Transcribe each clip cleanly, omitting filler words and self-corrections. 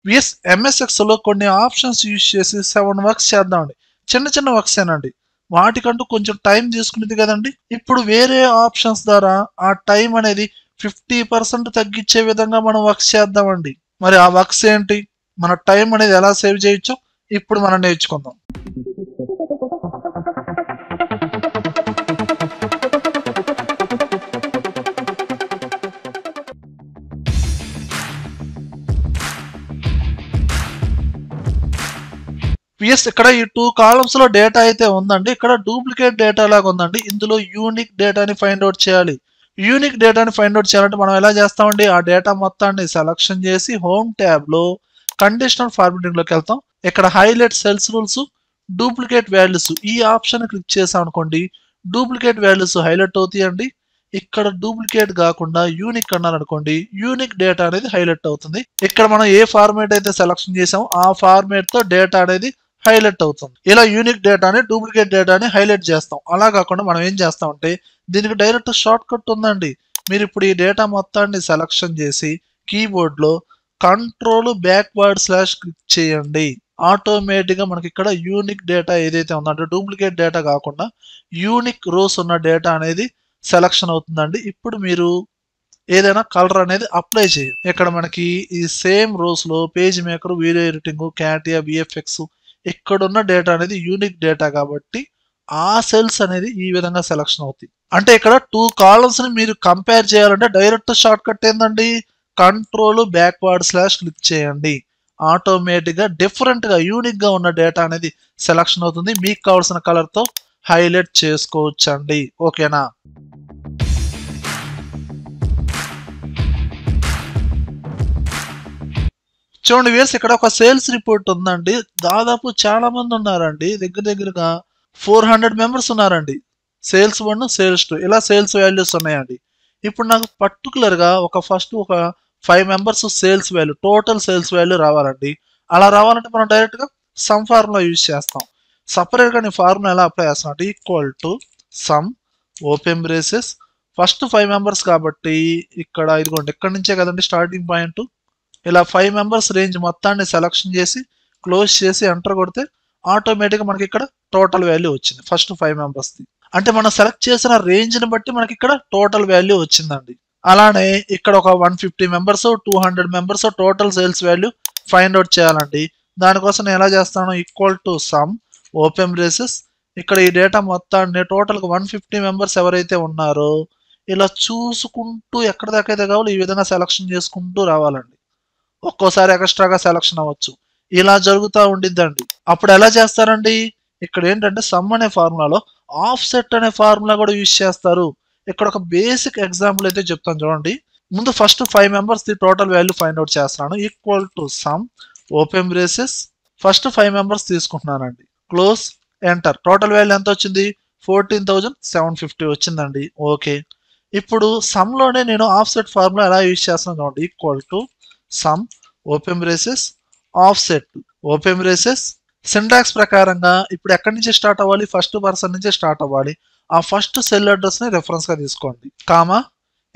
VS ఎంఎస్ఎక్స్ లో కొన్ని options use చేసి 7 వర్క్స్ చేద్దామండి. చిన్న చిన్న వర్క్స్ ఏనండి, వాటికంటూ కొంచెం టైం తీసుకునేది కదండి. ఇప్పుడు వేరే ఆప్షన్స్ ద్వారా ఆ టైం అనేది 50% తగ్గించే విధంగా మనం వర్క్స్ చేద్దామండి. మరి ఆ వర్క్స్ ఏంటి, మన టైం అనేది ఎలా సేవ్ చేయొచ్చో ఇప్పుడు మనం నేర్చుకుందాం. పిఎస్ ఇక్కడ ఈ 2 కాలమ్స్ లో డేటా అయితే ఉందండి. ఇక్కడ డూప్లికేట్ డేటా లాగా ఉందండి. ఇందులో యూనిక్ డేటాని ఫైండ్ అవుట్ చేయాలి. యూనిక్ డేటాని ఫైండ్ అవుట్ చేయాలంటే మనం ఎలా చేస్తామండి, ఆ డేటా మొత్తాన్ని సెలక్షన్ చేసి హోమ్ ట్యాబ్ లో కండిషనల్ ఫార్మాటింగ్ లోకి వెళ్తాం. ఇక్కడ highlight cells rules, duplicate values ఈ ఆప్షన్ క్లిక్ చేసాం అనుకోండి, డూప్లికేట్ వాల్యూస్ హైలైట్ అవుతాయండి. ఇక్కడ డూప్లికేట్ కాకుండా యూనిక్ అన్నారనుకోండి, యూనిక్ డేటా అనేది హైలైట్ అవుతుంది. ఇక్కడ మనం ఏ ఫార్మేట్ అయితే సెలక్షన్ చేసామో ఆ ఫార్మేట్ తో డేటా అనేది హైలైట్ అవుతుంది. ఇలా యూనిక్ డేటాని డూప్లికేట్ డేటాని హైలైట్ చేస్తాం. అలా కాకుండా మనం ఏం చేస్తామంటే దీనికి డైరెక్ట్ షార్ట్ కట్ ఉందండి. మీరు ఇప్పుడు ఈ డేటా మొత్తాన్ని సెలక్షన్ చేసి కీబోర్డ్ లో కంట్రోల్ బ్యాక్వర్డ్ స్లాష్ క్లిక్ చేయండి. ఆటోమేటిక్ గా మనకి ఇక్కడ యూనిక్ డేటా ఏదైతే ఉందో, అంటే డూప్లికేట్ డేటా కాకుండా యూనిక్ రోస్ ఉన్న డేటా అనేది సెలక్షన్ అవుతుందండి. ఇప్పుడు మీరు ఏదైనా కలర్ అనేది అప్లై చేయండి. ఇక్కడ మనకి ఈ సేమ్ రోస్ లో page maker, video editing, CATIA, VFX ఇక్కడున్న డేటా అనేది యూనిక్ డేటా కాబట్టి ఆ సెల్స్ అనేది ఈ విధంగా సెలక్షన్ అవుతాయి. అంటే ఇక్కడ 2 కాలమ్స్ ని మీరు కంపేర్ చేయాలంటే డైరెక్ట్ షార్ట్ కట్ ఏందండి, కంట్రోల్ బ్యాక్వర్డ్ స్లాష్ క్లిక్ చేయండి. ఆటోమేటిక్ గా డిఫరెంట్ గా యూనిక్ గా ఉన్న డేటా అనేది సెలక్షన్ అవుతుంది. మీకు కావాల్సిన కలర్ తో హైలైట్ చేసుకోవచ్చండి. ఓకేనా. చూడండి వ్యూయర్స్, ఇక్కడ ఒక సేల్స్ రిపోర్ట్ ఉందండి. దాదాపు చాలా మంది ఉన్నారండి, దగ్గరగా 400 మెంబర్స్ ఉన్నారండి. సేల్స్ 1, సేల్స్ 2 ఇలా సేల్స్ వాల్యూస్ ఉన్నాయండి. ఇప్పుడు నాకు పర్టికులర్ గా ఒక 5 members sales value, total sales value రావాలండి. అలా రావాలంటే మనం డైరెక్ట్ గా సమ్ ఫార్ములా యూజ్ చేస్తాం. సపరేట్ గా నేను ఫార్ములా ఎలా అప్లై చేస్తాను అంటే equal to sum open braces first 5 members కాబట్టి ఇక్కడ ఇదిగోండి, ఇక్కడ నుంచే కదండి స్టార్టింగ్ పాయింట్. ఇలా 5 మెంబర్స్ రేంజ్ మొత్తాన్ని సెలక్షన్ చేసి క్లోజ్ చేసి ఎంటర్ కొడితే ఆటోమేటిక్గా మనకి ఇక్కడ టోటల్ వాల్యూ వచ్చింది ఫస్ట్ 5 మెంబర్స్ది. అంటే మనం సెలెక్ట్ చేసిన రేంజ్ని బట్టి మనకి ఇక్కడ టోటల్ వాల్యూ వచ్చిందండి. అలానే ఇక్కడ ఒక 150 members, 200 members total sales value find out చేయాలండి. దానికోసం నేను ఎలా చేస్తాను, equal to sum open braces ఇక్కడ ఈ డేటా మొత్తాన్ని టోటల్గా 150 మెంబర్స్ ఎవరైతే ఉన్నారో ఇలా చూసుకుంటూ ఎక్కడ దాకా అయితే కావాలో ఈ విధంగా సెలక్షన్ చేసుకుంటూ రావాలండి. ఒక్కోసారి ఎక్స్ట్రాగా సెలక్షన్ అవ్వచ్చు, ఇలా జరుగుతూ ఉండిద్దండి. అప్పుడు ఎలా చేస్తారండి, ఇక్కడ ఏంటంటే సమ్ అనే ఫార్ములాలో ఆఫ్ సెట్ అనే ఫార్ములా కూడా యూజ్ చేస్తారు. ఇక్కడ ఒక బేసిక్ ఎగ్జాంపుల్ అయితే చెప్తాను చూడండి. ముందు first 5 members the total value find out చేస్తున్నాను. Equal to sum open braces first 5 members తీసుకుంటున్నానండి, క్లోజ్ ఎంటర్. టోటల్ వాల్యూ ఎంత వచ్చింది, 14,750 వచ్చిందండి. ఓకే, ఇప్పుడు సమ్ లోనే నేను ఆఫ్ సెట్ ఫార్ములా ఎలా యూజ్ చేస్తున్నాను చూడండి. Equal to sum open braces offset open braces. Syntax ప్రకారంగా ఇప్పుడు ఎక్కడి నుంచి స్టార్ట్ అవ్వాలి, ఫస్ట్ పర్సన్ నుంచి స్టార్ట్ అవ్వాలి. ఆ ఫస్ట్ సెల్ అడ్రస్ ని రెఫరెన్స్ గా తీసుకోండి, కామా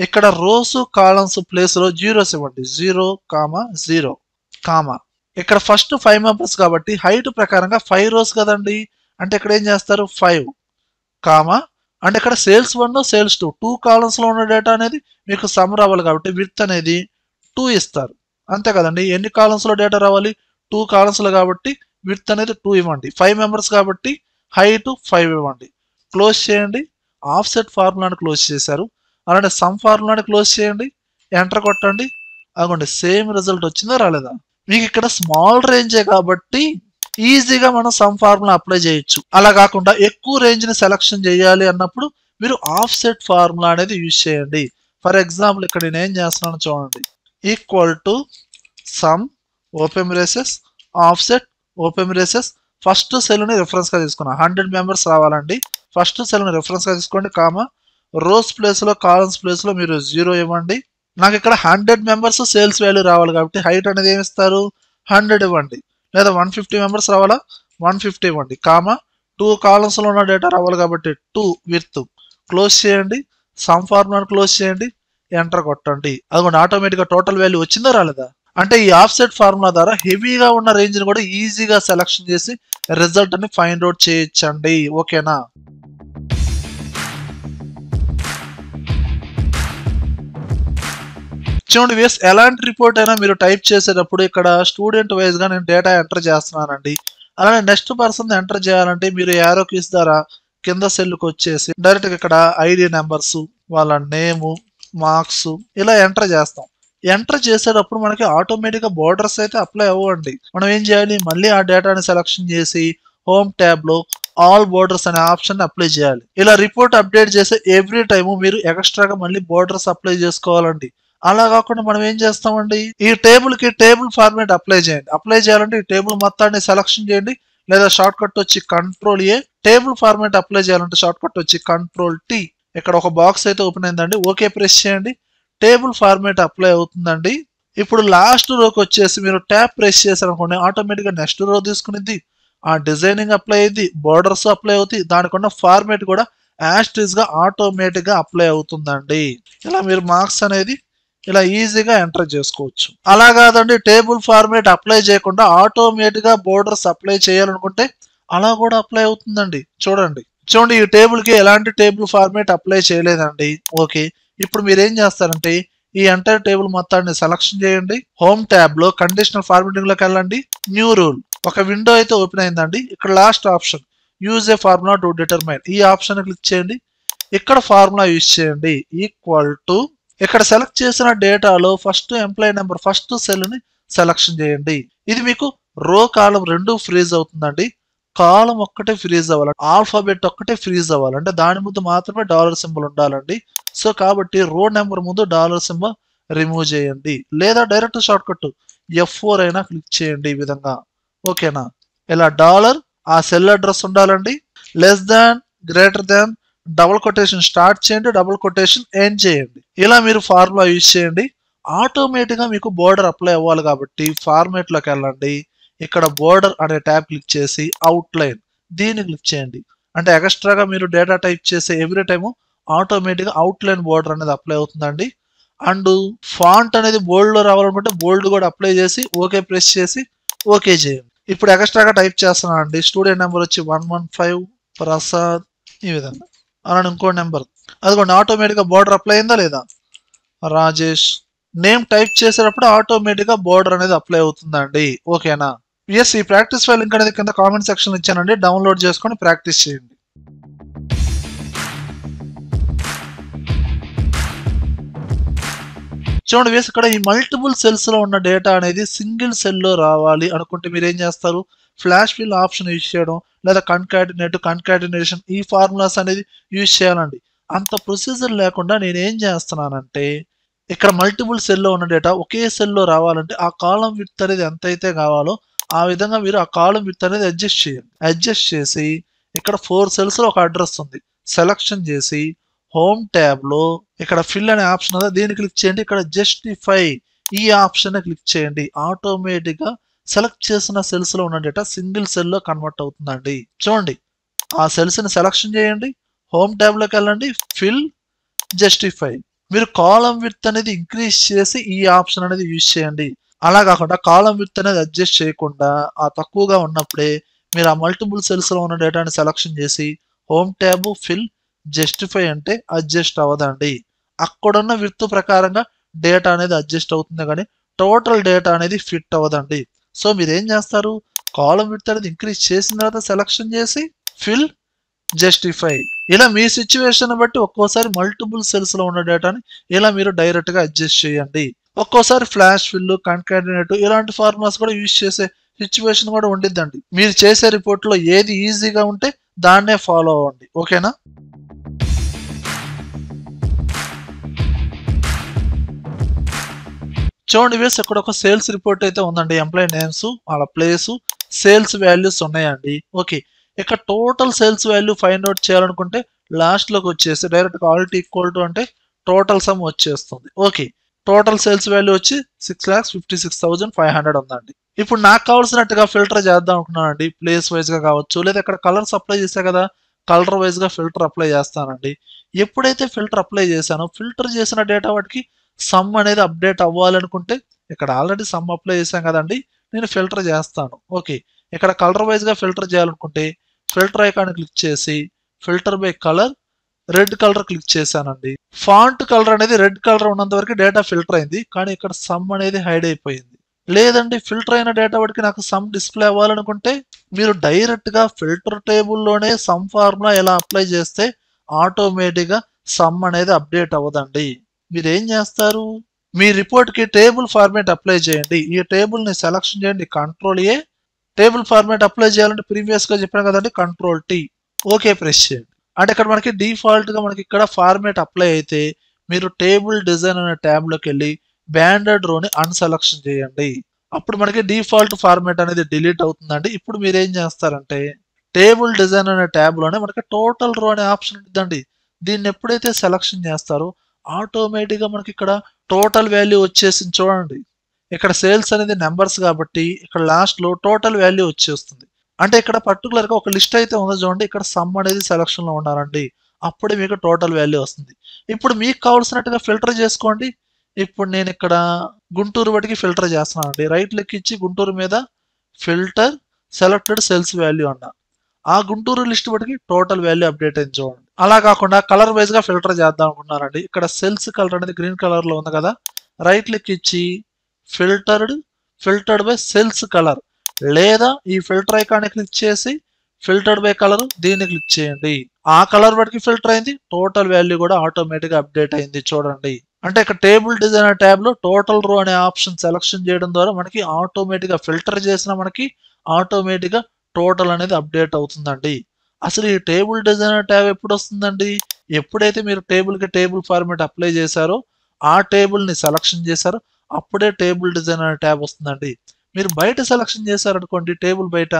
ఇక్కడ రోస్ కాలమ్స్ ప్లేస్ లో జీరోస్ ఇవ్వండి, 0,0 కామా. ఇక్కడ ఫస్ట్ 5 మెంబర్స్ కాబట్టి హైట్ ప్రకారంగా 5 రోస్ కదండి, అంటే ఇక్కడ ఏం చేస్తారు 5 కామా. అంటే ఇక్కడ సేల్స్ 1, సేల్స్ 2 కాలమ్స్ లో ఉన్న డేటా అనేది మీకు సమ్ రావాలి కాబట్టి విడ్త్ అనేది 2 ఇస్తారు, అంతే కదండి. ఎన్ని కాలమ్స్ లో డేటా రావాలి, 2 కాలమ్స్ లో కాబట్టి విడ్త్ అనేది 2 ఇవ్వండి. 5 మెంబర్స్ కాబట్టి హైట్ 5 ఇవ్వండి. క్లోజ్ చేయండి, ఆఫ్ సెట్ ఫార్ములాని క్లోజ్ చేశారు. అలాంటి సమ్ ఫార్ములాని క్లోజ్ చేయండి, ఎంటర్ కొట్టండి. అదిగోండి సేమ్ రిజల్ట్ వచ్చిందా రాలేదా. మీకు ఇక్కడ స్మాల్ రేంజే కాబట్టి ఈజీగా మనం సమ్ ఫార్ములా అప్లై చేయొచ్చు. అలా కాకుండా ఎక్కువ రేంజ్ ని సెలక్షన్ చేయాలి అన్నప్పుడు మీరు ఆఫ్ సెట్ ఫార్ములా అనేది యూజ్ చేయండి. ఫర్ ఎగ్జాంపుల్ ఇక్కడ నేను ఏం చేస్తున్నాను చూడండి. Equal to sum open braces offset open braces first cell ని రిఫరెన్స్ గా తీసుకున్నా, 100 మెంబర్స్ రావాలండి. ఫస్ట్ సెల్ ని రిఫరెన్స్ గా తీసుకోండి, కామా. రోస్ ప్లేస్ లో కాలమ్స్ ప్లేస్ లో మీరు 0 ఇవ్వండి. నాకు ఇక్కడ 100 మెంబర్స్ సేల్స్ వాల్యూ రావాలి కాబట్టి హైట్ అనేది ఏమి ఇస్తారు, 100 ఇవ్వండి. లేదా 150 మెంబర్స్ రావాలా, 150 ఇవ్వండి, కామా. 2 కాలమ్స్ లో ఉన్న డేటా రావాలి కాబట్టి 2 విడ్త్. క్లోజ్ చేయండి, సమ్ ఫార్ములాని క్లోజ్ చేయండి, ఎంటర్ కొట్టండి. అదిగోండి ఆటోమేటిక్గా టోటల్ వాల్యూ వచ్చిందా రాలేదా. అంటే ఈ ఆఫ్సెట్ ఫార్ములా ద్వారా హెవీగా ఉన్న రేంజ్ ని కూడా ఈజీగా సెలక్షన్ చేసి రిజల్ట్ ని ఫైండ్ అవుట్ చేయొచ్చండి. ఓకేనా? చూడండి వ్యూయర్స్, ఎలాంటి రిపోర్ట్ అయినా మీరు టైప్ చేసేటప్పుడు ఇక్కడ స్టూడెంట్ వైజ్ గా నేను డేటా ఎంటర్ చేస్తున్నానండి. అలానే నెక్స్ట్ పర్సన్ ఎంటర్ చేయాలంటే మీరు యారో కీస్ ద్వారా కింద సెల్కి వచ్చేసి డైరెక్ట్ గా ఇక్కడ ఐడి నెంబర్స్, వాళ్ళ నేము, మార్క్స్ ఇలా ఎంటర్ చేస్తాం. ఎంటర్ చేసేటప్పుడు మనకి ఆటోమేటిక్ గా బోర్డర్స్ అయితే అప్లై అవ్వండి. మనం ఏం చేయాలి, మళ్ళీ ఆ డేటాని సెలక్షన్ చేసి హోమ్ ట్యాబ్ లో ఆల్ బోర్డర్స్ అనే ఆప్షన్ అప్లై చేయాలి. ఇలా రిపోర్ట్ అప్డేట్ చేసే ఎవ్రీ టైమ్ మీరు ఎక్స్ట్రాగా మళ్ళీ బోర్డర్స్ అప్లై చేసుకోవాలండి. అలా కాకుండా మనం ఏం చేస్తామండి, ఈ టేబుల్ కి టేబుల్ ఫార్మాట్ అప్లై చేయండి. అప్లై చేయాలంటే ఈ టేబుల్ మొత్తాన్ని సెలక్షన్ చేయండి, లేదా షార్ట్ కట్ వచ్చి control A. Table format apply చేయాలంటే షార్ట్ కట్ వచ్చి కంట్రోల్ టీ. ఇక్కడ ఒక బాక్స్ అయితే ఓపెన్ అయిందండి, ఓకే ప్రెస్ చేయండి. టేబుల్ ఫార్మాట్ అప్లై అవుతుందండి. ఇప్పుడు లాస్ట్ రోకి వచ్చేసి మీరు ట్యాప్ ప్రెస్ చేశారనుకోండి, ఆటోమేటిక్ గా నెక్స్ట్ రో తీసుకునిద్ది, ఆ డిజైనింగ్ అప్లై అయింది, బోర్డర్స్ అప్లై అవుతాయి, దానికున్న ఫార్మాట్ కూడా యాస్టీస్ గా ఆటోమేటిక్ గా అప్లై అవుతుందండి. ఇలా మీరు మార్క్స్ అనేది ఇలా ఈజీగా ఎంటర్ చేసుకోవచ్చు. అలా కాదండి, టేబుల్ ఫార్మాట్ అప్లై చేయకుండా ఆటోమేటిక్ గా బోర్డర్స్ అప్లై చేయాలనుకుంటే అలా కూడా అప్లై అవుతుందండి. చూడండి ఈ టేబుల్ కి ఎలాంటి టేబుల్ ఫార్మాట్ అప్లై చేయలేదండి. ఓకే, ఇప్పుడు మీరు ఏం చేస్తారంటే ఈ ఎంటైర్ టేబుల్ మొత్తాన్ని సెలక్షన్ చేయండి. హోమ్ ట్యాబ్ లో కండిషనల్ ఫార్మాటింగ్ లోకి వెళ్ళండి. న్యూ రూల్ ఒక విండో అయితే ఓపెన్ అయిందండి. ఇక్కడ last option use a formula to determine, ఈ ఆప్షన్ క్లిక్ చేయండి. ఇక్కడ ఫార్ములా యూజ్ చేయండి ఈక్వల్ టు, ఇక్కడ సెలెక్ట్ చేసిన డేటాలో first employee number first cell ని సెలక్షన్ చేయండి. ఇది మీకు రో కాలం రెండు ఫ్రీజ్ అవుతుందండి. కాలం ఒక్కటే ఫ్రీజ్ అవ్వాలి, ఆల్ఫాబెట్ ఒక్కటే ఫ్రీజ్ అవ్వాలి, అంటే దాని ముందు మాత్రమే డాలర్ సింబల్ ఉండాలండి. సో కాబట్టి రో నెంబర్ ముందు డాలర్ సింబల్ రిమూవ్ చేయండి, లేదా డైరెక్ట్ షార్ట్ కట్ F4 అయినా క్లిక్ చేయండి ఈ విధంగా. ఓకేనా? ఇలా డాలర్ ఆ సెల్ అడ్రస్ ఉండాలండి. Less than, greater than, double quotation start చేయండి, డబుల్ కొటేషన్ ఎండ్ చేయండి. ఇలా మీరు ఫార్ములా యూజ్ చేయండి. ఆటోమేటిక్ గా మీకు బోర్డర్ అప్లై అవ్వాలి కాబట్టి ఫార్మాట్ లోకి వెళ్ళండి. ఇక్కడ బోర్డర్ అనే ట్యాబ్ క్లిక్ చేసి అవుట్ లైన్ దీన్ని క్లిక్ చేయండి. అంటే ఎక్స్ట్రాగా మీరు డేటా టైప్ చేసే ఎవ్రీ టైము ఆటోమేటిక్ గా అవుట్ లైన్ బోర్డర్ అనేది అప్లై అవుతుందండి. అండ్ ఫాంట్ అనేది బోల్డ్ లో రావాలనుకుంటే బోల్డ్ కూడా అప్లై చేసి ఓకే ప్రెస్ చేసి ఓకే చేయండి. ఇప్పుడు ఎక్స్ట్రాగా టైప్ చేస్తున్నాను అండి. స్టూడెంట్ నెంబర్ వచ్చి 115 ప్రసాద్, ఈ విధంగా. అలానే ఇంకో నెంబర్, అదిగోండి ఆటోమేటిక్ గా బోర్డర్ అప్లై అయిందా లేదా. రాజేష్ నేమ్ టైప్ చేసేటప్పుడు ఆటోమేటిక్ గా బోర్డర్ అనేది అప్లై అవుతుందండి. ఓకేనా? ఎస్, ఈ ప్రాక్టీస్ ఫైల్ లింక్ అనేది కింద కామెంట్ సెక్షన్ ఇచ్చానండి, డౌన్లోడ్ చేసుకొని ప్రాక్టీస్ చేయండి. చూడండి వేసి ఇక్కడ ఈ మల్టిపుల్ సెల్స్ లో ఉన్న డేటా అనేది సింగిల్ సెల్ లో రావాలి అనుకుంటే మీరు ఏం చేస్తారు, ఫ్లాష్ ఫిల్ ఆప్షన్ యూజ్ చేయడం, లేదా కన్కాటినేషన్ ఈ ఫార్ములాస్ అనేది యూజ్ చేయాలండి. అంత ప్రొసీజర్ లేకుండా నేను ఏం చేస్తున్నానంటే ఇక్కడ మల్టిపుల్ సెల్ లో ఉన్న డేటా ఒకే సెల్ లో రావాలంటే ఆ కాలం విడ్త్ అనేది ఎంత అయితే కావాలో ఆ విధంగా మీరు ఆ కాలం విడ్త్ అనేది అడ్జస్ట్ చేయండి. అడ్జస్ట్ చేసి ఇక్కడ 4 సెల్స్ లో ఒక అడ్రస్ ఉంది, సెలక్షన్ చేసి హోమ్ ట్యాబ్ లో ఇక్కడ ఫిల్ అనే ఆప్షన్ ఉంది, దీన్ని క్లిక్ చేయండి. ఇక్కడ జస్టిఫై ఈ ఆప్షన్ క్లిక్ చేయండి. ఆటోమేటిక్ గా సెలెక్ట్ చేసిన సెల్స్ లో ఉన్న డేటా సింగిల్ సెల్ లో కన్వర్ట్ అవుతుందండి. చూడండి ఆ సెల్స్ ని సెలక్షన్ చేయండి, హోమ్ ట్యాబ్ లోకి వెళ్ళండి, ఫిల్, జస్టిఫై. మీరు కాలం విడ్త్ అనేది ఇంక్రీజ్ చేసి ఈ ఆప్షన్ అనేది యూజ్ చేయండి. అలా కాకుండా కాలం విడ్త్ అనేది అడ్జస్ట్ చేయకుండా ఆ తక్కువగా ఉన్నప్పుడే మీరు ఆ మల్టిపుల్ సెల్స్ లో ఉన్న డేటాని సెలక్షన్ చేసి హోమ్ ట్యాబ్, ఫిల్, జస్టిఫై అంటే అడ్జస్ట్ అవ్వదండి. అక్కడున్న విడ్త్ ప్రకారంగా డేటా అనేది అడ్జస్ట్ అవుతుంది కానీ టోటల్ డేటా అనేది ఫిట్ అవ్వదండి. సో మీరు ఏం చేస్తారు, కాలం విడ్త్ అనేది ఇంక్రీజ్ చేసిన తర్వాత సెలక్షన్ చేసి ఫిల్, జస్టిఫై. ఇలా మీ సిచ్యువేషన్ బట్టి ఒక్కోసారి మల్టిపుల్ సెల్స్ లో ఉన్న డేటాని ఇలా మీరు డైరెక్ట్ గా అడ్జస్ట్ చేయండి. ఒక్కోసారి ఫ్లాష్ ఫిల్, కన్కాటినేట్ ఇలాంటి ఫార్ములాస్ కూడా యూజ్ చేసే సిచ్యువేషన్ కూడా ఉండిద్దండి. మీరు చేసే రిపోర్ట్ లో ఏది ఈజీగా ఉంటే దాన్నే ఫాలో అవ్వండి. ఓకేనా? చూడండి వేస్ ఇక్కడ ఒక సేల్స్ రిపోర్ట్ అయితే ఉందండి. ఎంప్లాయీ నేమ్స్, వాళ్ళ ప్లేస్, సేల్స్ వాల్యూస్ ఉన్నాయండి. ఓకే, ఇక్కడ total sales value find out చేయాలనుకుంటే లాస్ట్ లోకి వచ్చేసి డైరెక్ట్ గా ఆల్ట్ ఈక్వల్ టు అంటే టోటల్ సమ్ వచ్చేస్తుంది. ఓకే, టోటల్ సేల్స్ వాల్యూ వచ్చి 6,56,500 ఉందండి. ఇప్పుడు నాకు కావాల్సినట్టుగా ఫిల్టర్ చేద్దాం అనుకున్నానండి. ప్లేస్ వైజ్ గా కావచ్చు, లేదా ఇక్కడ కలర్స్ అప్లై చేసా కదా, కలర్ వైజ్ గా ఫిల్టర్ అప్లై చేస్తానండి. ఎప్పుడైతే ఫిల్టర్ అప్లై చేశానో ఫిల్టర్ చేసిన డేటా వాటికి సమ్ అనేది అప్డేట్ అవ్వాలనుకుంటే ఇక్కడ ఆల్రెడీ సమ్ అప్లై చేశాం కదండి, నేను ఫిల్టర్ చేస్తాను. ఓకే, ఇక్కడ కలర్ వైజ్ గా ఫిల్టర్ చేయాలనుకుంటే ఫిల్టర్ ఐకాన్ క్లిక్ చేసి filter by colour red colour click చేశానండి. ఫాంట్ కలర్ అనేది రెడ్ కలర్ ఉన్నంత వరకు డేటా ఫిల్టర్ అయింది, కానీ ఇక్కడ సమ్ అనేది హైడ్ అయిపోయింది. లేదండి ఫిల్టర్ అయిన డేటా వాటికి నాకు సమ్ డిస్ప్లే అవ్వాలనుకుంటే మీరు డైరెక్ట్ గా ఫిల్టర్ టేబుల్లోనే సమ్ ఫార్ములా ఎలా అప్లై చేస్తే ఆటోమేటిక్ గా సమ్ అనేది అప్డేట్ అవ్వదండి. మీరు ఏం చేస్తారు, మీ రిపోర్ట్ కి టేబుల్ ఫార్మాట్ అప్లై చేయండి. ఈ టేబుల్ ని సెలక్షన్ చేయండి, control A. Table format apply చేయాలంటే ప్రీవియస్ గా చెప్పాను కదండి, కంట్రోల్ టీ. ఓకే ప్రెస్ చేయండి. అంటే ఇక్కడ మనకి డిఫాల్ట్ గా మనకి ఇక్కడ ఫార్మాట్ అప్లై అయితే మీరు టేబుల్ డిజైన్ అనే ట్యాబ్ లోకి వెళ్ళి బ్యాండెడ్ రో ని అన్సెలక్షన్ చేయండి. అప్పుడు మనకి డిఫాల్ట్ ఫార్మాట్ అనేది డిలీట్ అవుతుందండి. ఇప్పుడు మీరు ఏం చేస్తారంటే టేబుల్ డిజైన్ అనే ట్యాబ్ లోనే మనకి టోటల్ రో అనే ఆప్షన్ ఉంటుందండి. దీన్ని ఎప్పుడైతే సెలక్షన్ చేస్తారో ఆటోమేటిక్ గా మనకి ఇక్కడ టోటల్ వాల్యూ వచ్చేసింది చూడండి. ఇక్కడ సేల్స్ అనేది నెంబర్స్ కాబట్టి ఇక్కడ లాస్ట్ లో టోటల్ వాల్యూ వచ్చేస్తుంది. అంటే ఇక్కడ పర్టికులర్ గా ఒక లిస్ట్ అయితే ఉందో చూడండి, ఇక్కడ సమ్ అనేది సెలక్షన్ లో ఉండాలండి, అప్పుడే మీకు టోటల్ వాల్యూ వస్తుంది. ఇప్పుడు మీకు కావాల్సినట్టుగా ఫిల్టర్ చేసుకోండి. ఇప్పుడు నేను ఇక్కడ గుంటూరు వాటికి ఫిల్టర్ చేస్తున్నానండి. రైట్ క్లిక్ ఇచ్చి గుంటూరు మీద ఫిల్టర్ సెలెక్టెడ్ సెల్స్ వాల్యూ అన్నా, ఆ గుంటూరు లిస్ట్ వాటికి టోటల్ వాల్యూ అప్డేట్ అయింది చూడండి. అలా కాకుండా కలర్ వైజ్ గా ఫిల్టర్ చేద్దాం అనుకుంటున్నానండి. ఇక్కడ సెల్స్ కలర్ అనేది గ్రీన్ కలర్ లో ఉంది కదా, రైట్ క్లిక్ ఇచ్చి ఫిల్టర్డ్ బై సెల్స్ కలర్, లేదా ఈ ఫిల్టర్ ఐకాన్ క్లిక్ చేసి ఫిల్టర్డ్ బై కలర్ దీన్ని క్లిక్ చేయండి. ఆ కలర్ వాటికి ఫిల్టర్ అయింది, టోటల్ వాల్యూ కూడా ఆటోమేటిక్ గా అప్డేట్ అయింది చూడండి. అంటే ఇక్కడ టేబుల్ డిజైనర్ ట్యాబ్ లో టోటల్ రో అనే ఆప్షన్ సెలక్షన్ చేయడం ద్వారా మనకి ఆటోమేటిక్ గా ఫిల్టర్ చేసిన మనకి ఆటోమేటిక్ గా టోటల్ అనేది అప్డేట్ అవుతుందండి. అసలు ఈ టేబుల్ డిజైనర్ ట్యాబ్ ఎప్పుడు వస్తుందండి, ఎప్పుడైతే మీరు టేబుల్ కి టేబుల్ ఫార్మాట్ అప్లై చేశారో ఆ టేబుల్ ని సెలక్షన్ చేశారో అప్పుడే టేబుల్ డిజైనర్ ట్యాబ్ వస్తుందండి. మీరు బయట సెలక్షన్ చేశారనుకోండి టేబుల్ బయట,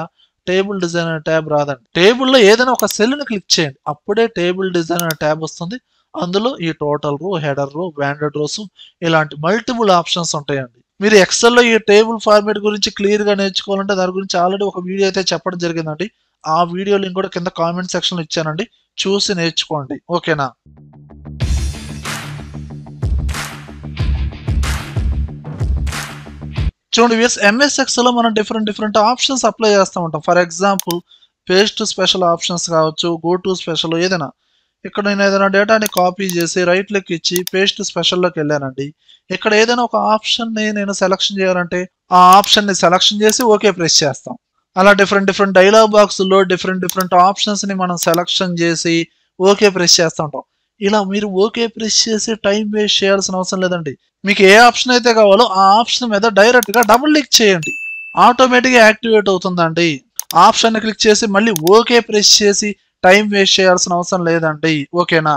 టేబుల్ డిజైనర్ ట్యాబ్ రాదండి. టేబుల్లో ఏదైనా ఒక సెల్ ని క్లిక్ చేయండి, అప్పుడే టేబుల్ డిజైనర్ ట్యాబ్ వస్తుంది. అందులో ఈ టోటల్ రో, హెడర్ రో, బ్యాండెడ్ రోస్ ఇలాంటి మల్టిపుల్ ఆప్షన్స్ ఉంటాయండి. మీరు ఎక్సెల్ లో ఈ టేబుల్ ఫార్మాట్ గురించి క్లియర్ గా నేర్చుకోవాలంటే దాని గురించి ఆల్రెడీ ఒక వీడియో అయితే చెప్పడం జరిగిందండి. ఆ వీడియో లింక్ కూడా కింద కామెంట్ సెక్షన్ లో ఇచ్చానండి, చూసి నేర్చుకోండి. ఓకేనా. చూడండి వ్యూయర్స్, ఎంఎస్ ఎక్సెల్ లో మనం డిఫరెంట్ ఆప్షన్స్ అప్లై చేస్తూ ఉంటాం. For example paste to special options కావచ్చు, గో టు స్పెషల్ ఏదైనా. ఇక్కడ నేను ఏదైనా డేటాని కాపీ చేసి రైట్ క్లిక్ ఇచ్చి పేస్ట్ టు స్పెషల్లోకి వెళ్ళానండి. ఇక్కడ ఏదైనా ఒక ఆప్షన్ ని నేను సెలక్షన్ చేయాలంటే ఆ ఆప్షన్ ని సెలక్షన్ చేసి ఓకే ప్రెస్ చేస్తాం. అలా డిఫరెంట్ డైలాగ్ బాక్స్ లో డిఫరెంట్ ఆప్షన్స్ ని మనం సెలక్షన్ చేసి ఓకే ప్రెస్ చేస్తూ ఉంటాం. ఇలా మీరు ఓకే ప్రెస్ చేసి టైం వేస్ట్ చేయాల్సిన అవసరం లేదండి. మీకు ఏ ఆప్షన్ అయితే కావాలో ఆ ఆప్షన్ మీద డైరెక్ట్ గా డబుల్ క్లిక్ చేయండి, ఆటోమేటిక్ గా యాక్టివేట్ అవుతుందండి. ఆప్షన్ ని క్లిక్ చేసి మళ్ళీ ఓకే ప్రెస్ చేసి టైం వేస్ట్ చేయాల్సిన అవసరం లేదండి. ఓకేనా.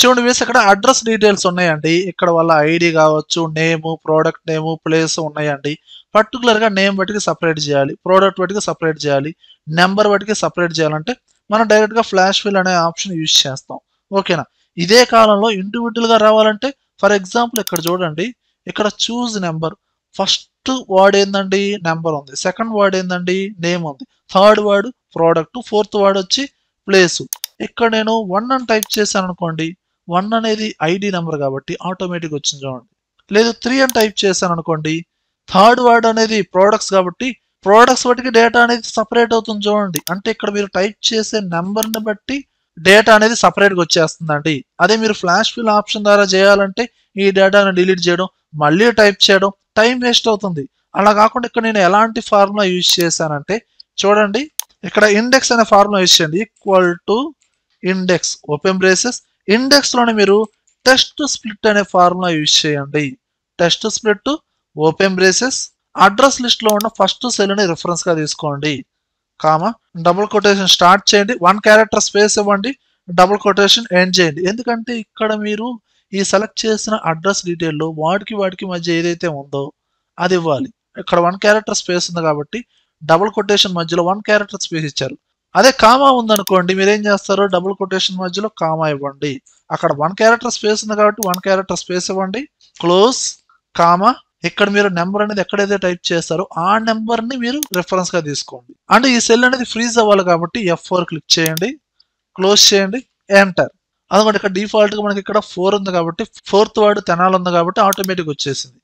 చూడండి వేసి ఇక్కడ అడ్రస్ డీటెయిల్స్ ఉన్నాయండి. ఇక్కడ వాళ్ళ ఐడి కావచ్చు, నేమ్, ప్రోడక్ట్ నేమ్, ప్లేస్ ఉన్నాయండి. పర్టికులర్ గా నేమ్ వాటికి సపరేట్ చేయాలి, ప్రోడక్ట్ వాటికి సపరేట్ చేయాలి, నెంబర్ వాటికి సపరేట్ చేయాలంటే మనం డైరెక్ట్ గా ఫ్లాష్ ఫిల్ అనే ఆప్షన్ యూజ్ చేస్తాం. ఓకేనా. ఇదే కాలంలో ఇండివిజువల్ గా రావాలంటే ఫర్ ఎగ్జాంపుల్ ఇక్కడ చూడండి, ఇక్కడ చూజ్ నెంబర్, ఫస్ట్ వర్డ్ ఏందండి నెంబర్ ఉంది, సెకండ్ వర్డ్ ఏందండి నేమ్ ఉంది, third word product, fourth word వచ్చి ప్లేస్. ఇక్కడ నేను 1 అని టైప్ చేశాను అనుకోండి, 1 అనేది ఐడి నెంబర్ కాబట్టి ఆటోమేటిక్ వచ్చింది చూడండి. లేదు 3 అని టైప్ చేశాను అనుకోండి, థర్డ్ వర్డ్ అనేది ప్రోడక్ట్స్ కాబట్టి ప్రోడక్ట్స్ వాటికి డేటా అనేది సపరేట్ అవుతుంది చూడండి. అంటే ఇక్కడ మీరు టైప్ చేసే నెంబర్ ని బట్టి డేటా అనేది సపరేట్ గా వచ్చేస్తుందండి. అదే మీరు ఫ్లాష్ ఫిల్ ఆప్షన్ ద్వారా చేయాలంటే ఈ డేటాను డిలీట్ చేయడం, మళ్ళీ టైప్ చేయడం, టైం వేస్ట్ అవుతుంది. అలా కాకుండా ఇక్కడ నేను ఎలాంటి ఫార్ములా యూజ్ చేశానంటే చూడండి, ఇక్కడ ఇండెక్స్ అనే ఫార్ములా యూజ్ చేయండి. Equal to index open braces, index లోనే మీరు టెస్ట్ స్ప్లిట్ అనే ఫార్ములా యూజ్ చేయండి. Test split open braces, address list లో ఉన్న ఫస్ట్ సెల్ ని రిఫరెన్స్ గా తీసుకోండి, కామా, డబుల్ కొటేషన్ స్టార్ట్ చేయండి, 1 క్యారెక్టర్ స్పేస్ ఇవ్వండి, డబుల్ కొటేషన్ ఎండ్ చేయండి. ఎందుకంటే ఇక్కడ మీరు ఈ సెలెక్ట్ చేసిన అడ్రస్ డీటెయిల్ లో వాటికి మధ్య ఏదైతే ఉందో అది ఇవ్వాలి. ఇక్కడ 1 క్యారెక్టర్ స్పేస్ ఉంది కాబట్టి డబుల్ కొటేషన్ మధ్యలో 1 క్యారెక్టర్ స్పేస్ ఇచ్చారు. అదే కామా ఉందనుకోండి, మీరు ఏం చేస్తారు, డబుల్ కొటేషన్ మధ్యలో కామా ఇవ్వండి. అక్కడ 1 క్యారెక్టర్ స్పేస్ ఉంది కాబట్టి 1 క్యారెక్టర్ స్పేస్ ఇవ్వండి, క్లోజ్, కామా. ఇక్కడ మీరు నెంబర్ అనేది ఎక్కడైతే టైప్ చేస్తారో ఆ నెంబర్ ని మీరు రిఫరెన్స్ గా తీసుకోండి. అంటే ఈ సెల్ అనేది ఫ్రీజ్ అవ్వాలి కాబట్టి F4 క్లిక్ చేయండి, క్లోజ్ చేయండి, ఎంటర్. అదొకటి ఇక్కడ డిఫాల్ట్ గా మనకి ఇక్కడ 4 ఉంది కాబట్టి ఫోర్త్ వర్డ్ తెనాలి ఉంది కాబట్టి ఆటోమేటిక్ వచ్చేసింది.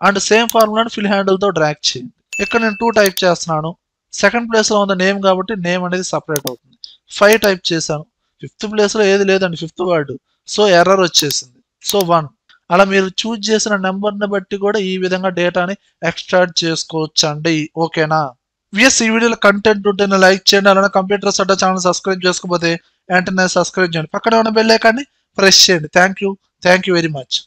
అండ్ సేమ్ ఫార్ములాని ఫిల్ హ్యాండిల్ తో డ్రాగ్ చేయండి. ఇక్కడ నేను 2 టైప్ చేస్తున్నాను. సెకండ్ ప్లేస్ లో ఉన్న నేమ్ కాబట్టి నేమ్ అనేది సపరేట్ అవుతుంది. 5 టైప్ చేశాను. ఫిఫ్త్ ప్లేస్ లో ఏది లేదండి, ఫిఫ్త్ వర్డ్, సో ఎర్రర్ వచ్చేసింది. సో 1. అలా మీరు చూజ్ చేసిన నెంబర్ ని బట్టి కూడా ఈ విధంగా డేటాని ఎక్స్ట్రాక్ట్ చేసుకోవచ్చు అండి. ఓకేనా? ఈ వీడియోలో కంటెంట్ ఉంటే లైక్ చేయండి. అలానే కంప్యూటర్స్ అడ్డా ఛానల్ సబ్స్క్రైబ్ చేసుకోకపోతే వెంటనే సబ్స్క్రైబ్ చేయండి. పక్కనే ఉన్న బెల్ ఐకాన్ని ప్రెస్ చేయండి. Thank you very much.